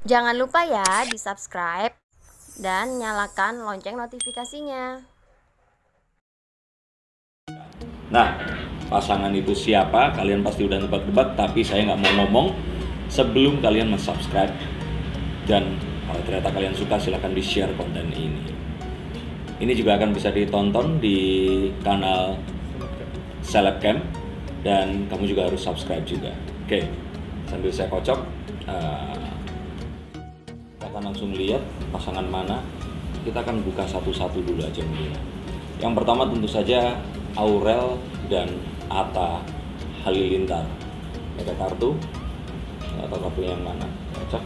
Jangan lupa ya di-subscribe dan nyalakan lonceng notifikasinya. Nah, pasangan itu siapa? Kalian pasti udah nebak-nebak, tapi saya nggak mau ngomong sebelum kalian subscribe. Dan kalau ternyata kalian suka, silahkan di-share konten ini. Ini juga akan bisa ditonton di kanal Selebcam, dan kamu juga harus subscribe juga. Oke, sambil saya kocok, kita akan langsung lihat pasangan mana. Kita akan buka satu-satu dulu aja dulu. Yang pertama tentu saja Aurel dan Atta Halilintar. Ada kartu atau kartu yang mana? Cek.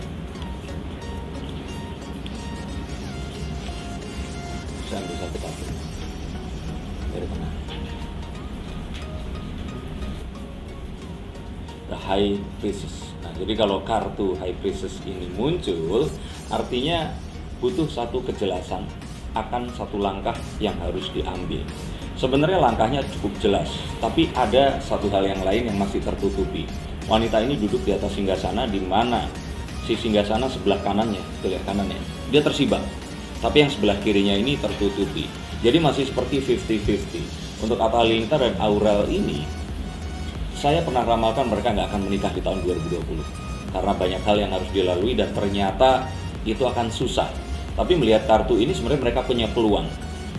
Saya ambil satu kartu dari tengah. The High Priestess. Nah, jadi kalau kartu High Priestess ini muncul, artinya butuh satu kejelasan akan satu langkah yang harus diambil. Sebenarnya langkahnya cukup jelas, tapi ada satu hal yang lain yang masih tertutupi. Wanita ini duduk di atas singgasana, di mana si singgasana sebelah kanannya, sebelah kanannya, dia tersibak, tapi yang sebelah kirinya ini tertutupi. Jadi masih seperti 50-50. Untuk Atta Halilintar dan Aurel ini, saya pernah ramalkan mereka nggak akan menikah di tahun 2020 karena banyak hal yang harus dilalui dan ternyata itu akan susah. Tapi melihat kartu ini sebenarnya mereka punya peluang.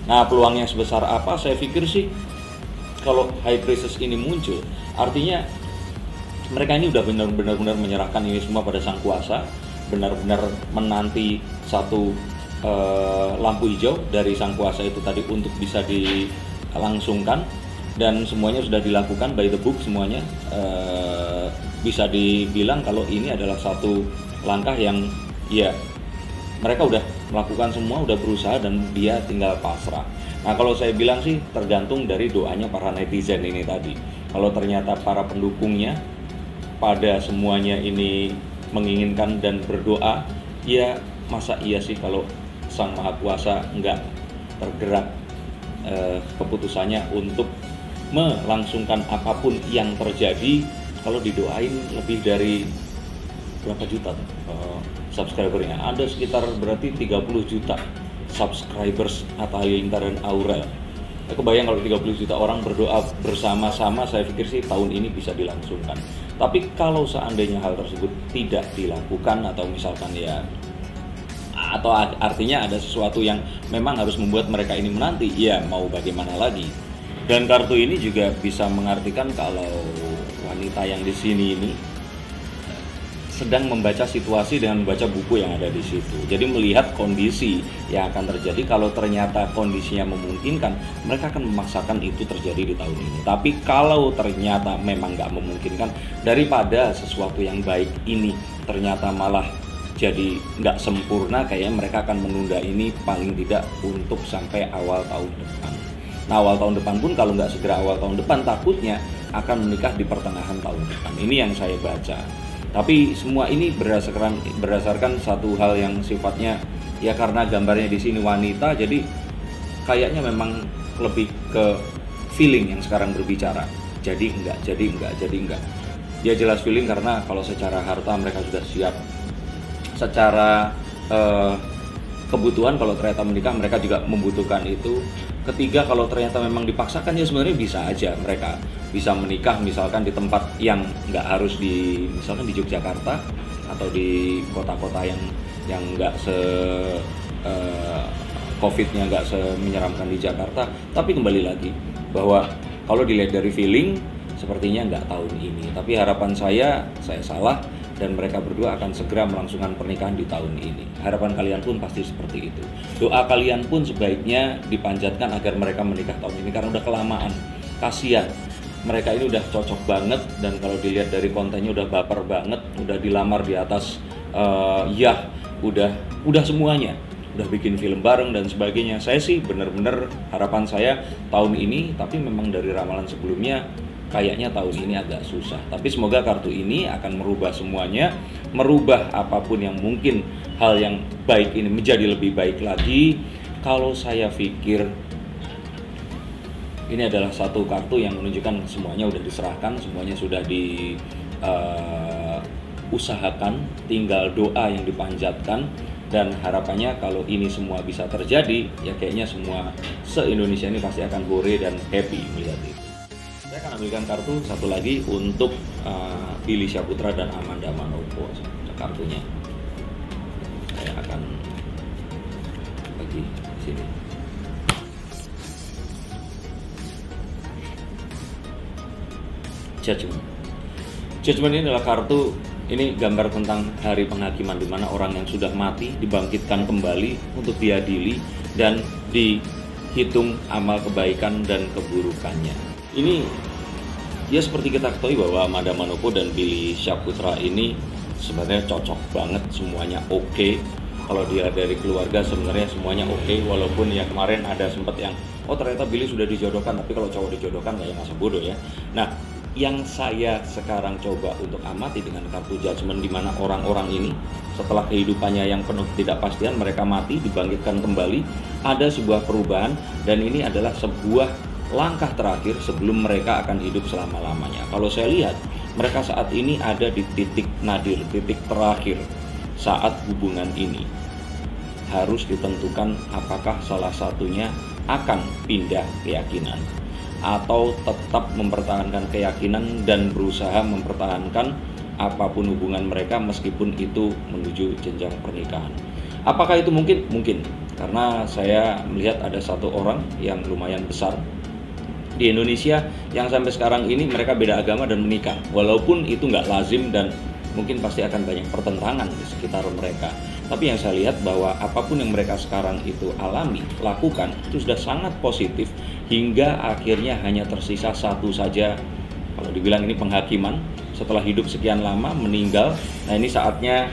Nah, peluangnya sebesar apa? Saya pikir sih kalau High Priestess ini muncul, artinya mereka ini udah benar-benar menyerahkan ini semua pada Sang Kuasa, benar-benar menanti satu lampu hijau dari Sang Kuasa itu tadi untuk bisa dilangsungkan, dan semuanya sudah dilakukan by the book semuanya. Bisa dibilang kalau ini adalah satu langkah yang ya mereka udah melakukan semua, udah berusaha, dan dia tinggal pasrah. Nah, kalau saya bilang sih tergantung dari doanya para netizen ini tadi. Kalau ternyata para pendukungnya pada semuanya ini menginginkan dan berdoa, ya masa iya sih kalau Sang Maha Kuasa nggak tergerak keputusannya untuk melangsungkan apapun yang terjadi. Kalau didoain lebih dari berapa juta subscribernya, ada sekitar berarti 30 juta subscribers Atta Halilintar dan Aurel. Aku bayang kalau 30 juta orang berdoa bersama-sama, saya pikir sih tahun ini bisa dilangsungkan. Tapi kalau seandainya hal tersebut tidak dilakukan, atau misalkan ya, atau artinya ada sesuatu yang memang harus membuat mereka ini menanti, ya mau bagaimana lagi. Dan kartu ini juga bisa mengartikan kalau wanita yang di sini ini sedang membaca situasi dengan membaca buku yang ada di situ. Jadi melihat kondisi yang akan terjadi. Kalau ternyata kondisinya memungkinkan, mereka akan memaksakan itu terjadi di tahun ini. Tapi kalau ternyata memang nggak memungkinkan, daripada sesuatu yang baik ini ternyata malah jadi nggak sempurna, kayaknya mereka akan menunda ini paling tidak untuk sampai awal tahun depan. Nah, awal tahun depan pun kalau nggak segera awal tahun depan, takutnya akan menikah di pertengahan tahun depan. Ini yang saya baca. Tapi semua ini berdasarkan satu hal yang sifatnya ya, karena gambarnya di sini wanita, jadi kayaknya memang lebih ke feeling yang sekarang berbicara. Jadi enggak. Ya jelas feeling, karena kalau secara harta mereka sudah siap. Secara kebutuhan kalau ternyata menikah, mereka juga membutuhkan itu. Ketiga, kalau ternyata memang dipaksakan, ya sebenarnya bisa aja mereka bisa menikah misalkan di tempat yang nggak harus misalkan di Yogyakarta atau di kota-kota yang nggak COVID-nya nggak menyeramkan di Jakarta. Tapi kembali lagi bahwa kalau dilihat dari feeling, sepertinya nggak tahun ini. Tapi harapan saya salah, dan mereka berdua akan segera melangsungkan pernikahan di tahun ini. Harapan kalian pun pasti seperti itu. Doa kalian pun sebaiknya dipanjatkan agar mereka menikah tahun ini, karena udah kelamaan. Kasian, mereka ini udah cocok banget, dan kalau dilihat dari kontennya udah baper banget, udah dilamar di atas udah semuanya, udah bikin film bareng dan sebagainya. Saya sih bener-bener harapan saya tahun ini, tapi memang dari ramalan sebelumnya kayaknya tahun ini agak susah. Tapi semoga kartu ini akan merubah semuanya, merubah apapun yang mungkin hal yang baik ini menjadi lebih baik lagi. Kalau saya pikir ini adalah satu kartu yang menunjukkan semuanya udah diserahkan, semuanya sudah usahakan, tinggal doa yang dipanjatkan, dan harapannya kalau ini semua bisa terjadi, ya kayaknya semua se-Indonesia ini pasti akan hore dan happy melihat itu. Saya akan ambilkan kartu satu lagi untuk Billy Syahputra dan Amanda Manopo. Kartunya saya akan bagi sini. Judgment ini adalah kartu, ini gambar tentang hari penghakiman, di mana orang yang sudah mati dibangkitkan kembali untuk diadili dan dihitung amal kebaikan dan keburukannya. Ini ya seperti kita ketahui bahwa Amanda Manopo dan Billy Syahputra ini sebenarnya cocok banget, semuanya oke. Kalau dia dari keluarga sebenarnya semuanya oke, walaupun ya kemarin ada sempat yang ternyata Billy sudah dijodohkan, tapi kalau cowok dijodohkan kayak masa bodoh ya. Nah, yang saya sekarang coba untuk amati dengan kartu judgment, di mana orang-orang ini setelah kehidupannya yang penuh ketidakpastian, mereka mati dibangkitkan kembali, ada sebuah perubahan, dan ini adalah sebuah langkah terakhir sebelum mereka akan hidup selama-lamanya. Kalau saya lihat, mereka saat ini ada di titik nadir, titik terakhir saat hubungan ini. Harus ditentukan apakah salah satunya akan pindah keyakinan atau tetap mempertahankan keyakinan dan berusaha mempertahankan apapun hubungan mereka meskipun itu menuju jenjang pernikahan. Apakah itu mungkin? Mungkin, karena saya melihat ada satu orang yang lumayan besar di Indonesia yang sampai sekarang ini mereka beda agama dan menikah, walaupun itu nggak lazim dan mungkin pasti akan banyak pertentangan di sekitar mereka. Tapi yang saya lihat bahwa apapun yang mereka sekarang itu alami, lakukan, itu sudah sangat positif, hingga akhirnya hanya tersisa satu saja. Kalau dibilang ini penghakiman, setelah hidup sekian lama, meninggal. Nah, ini saatnya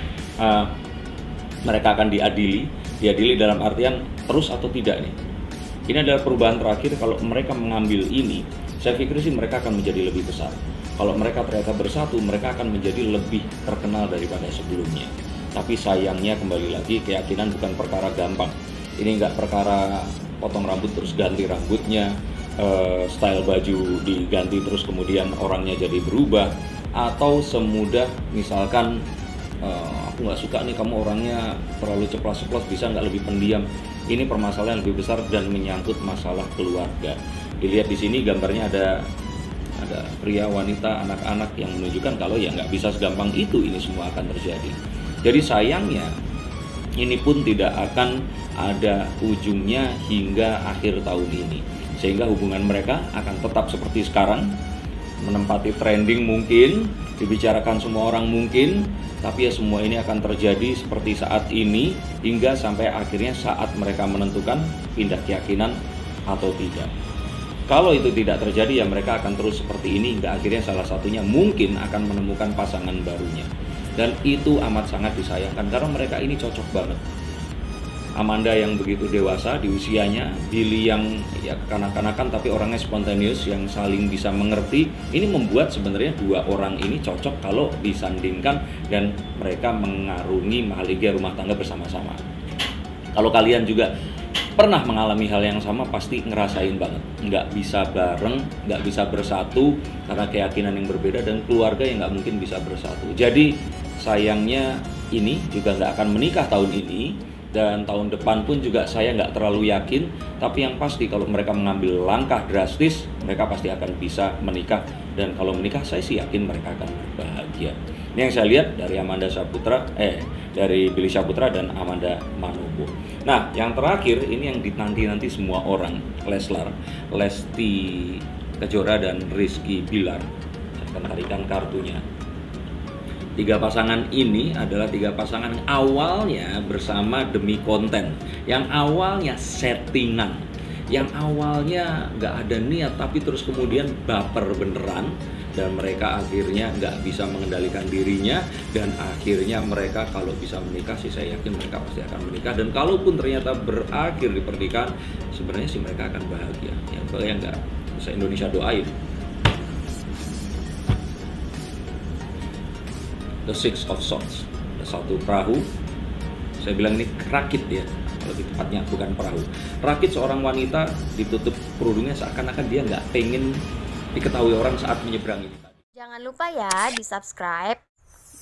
mereka akan diadili dalam artian terus atau tidak nih. Ini adalah perubahan terakhir. Kalau mereka mengambil ini, saya pikir sih mereka akan menjadi lebih besar. Kalau mereka ternyata bersatu, mereka akan menjadi lebih terkenal daripada sebelumnya. Tapi sayangnya kembali lagi, keyakinan bukan perkara gampang. Ini nggak perkara potong rambut terus ganti rambutnya, style baju diganti terus kemudian orangnya jadi berubah, atau semudah misalkan aku nggak suka nih kamu orangnya terlalu ceplas-ceplos, bisa nggak lebih pendiam. Ini permasalahan lebih besar dan menyangkut masalah keluarga. Dilihat di sini gambarnya ada pria, wanita, anak-anak yang menunjukkan kalau ya nggak bisa segampang itu ini semua akan terjadi. Jadi sayangnya ini pun tidak akan ada ujungnya hingga akhir tahun ini, sehingga hubungan mereka akan tetap seperti sekarang, menempati trending mungkin, dibicarakan semua orang mungkin, tapi ya semua ini akan terjadi seperti saat ini hingga sampai akhirnya saat mereka menentukan pindah keyakinan atau tidak. Kalau itu tidak terjadi, ya mereka akan terus seperti ini hingga akhirnya salah satunya mungkin akan menemukan pasangan barunya. Dan itu amat sangat disayangkan karena mereka ini cocok banget. Amanda yang begitu dewasa di usianya, Billy yang ya kanak-kanakan tapi orangnya spontaneous, yang saling bisa mengerti. Ini membuat sebenarnya dua orang ini cocok kalau disandingkan dan mereka mengarungi mahaligai rumah tangga bersama-sama. Kalau kalian juga pernah mengalami hal yang sama, pasti ngerasain banget nggak bisa bareng, nggak bisa bersatu karena keyakinan yang berbeda, dan keluarga yang nggak mungkin bisa bersatu. Jadi sayangnya ini juga nggak akan menikah tahun ini, dan tahun depan pun juga saya nggak terlalu yakin. Tapi yang pasti kalau mereka mengambil langkah drastis, mereka pasti akan bisa menikah, dan kalau menikah saya sih yakin mereka akan berbahagia. Ini yang saya lihat dari dari Billy Syahputra dan Amanda Manopo. Nah, yang terakhir ini yang dinanti-nanti semua orang, Leslar, Lesti Kejora dan Rizky Bilar. Saya akan tarikan kartunya. Tiga pasangan ini adalah tiga pasangan yang awalnya bersama demi konten, yang awalnya settingan, yang awalnya nggak ada niat tapi terus kemudian baper beneran, dan mereka akhirnya nggak bisa mengendalikan dirinya, dan akhirnya mereka kalau bisa menikah sih saya yakin mereka pasti akan menikah, dan kalaupun ternyata berakhir di pernikahan, sebenarnya sih mereka akan bahagia. Yang boleh nggak bisa Indonesia doain. The Six of Swords, satu perahu. Saya bilang ini rakit ya, lebih tepatnya bukan perahu. Rakit seorang wanita ditutup kerudungnya seakan-akan dia nggak pengen diketahui orang saat menyeberangi. Jangan lupa ya di subscribe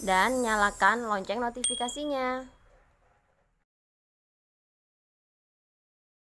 dan nyalakan lonceng notifikasinya.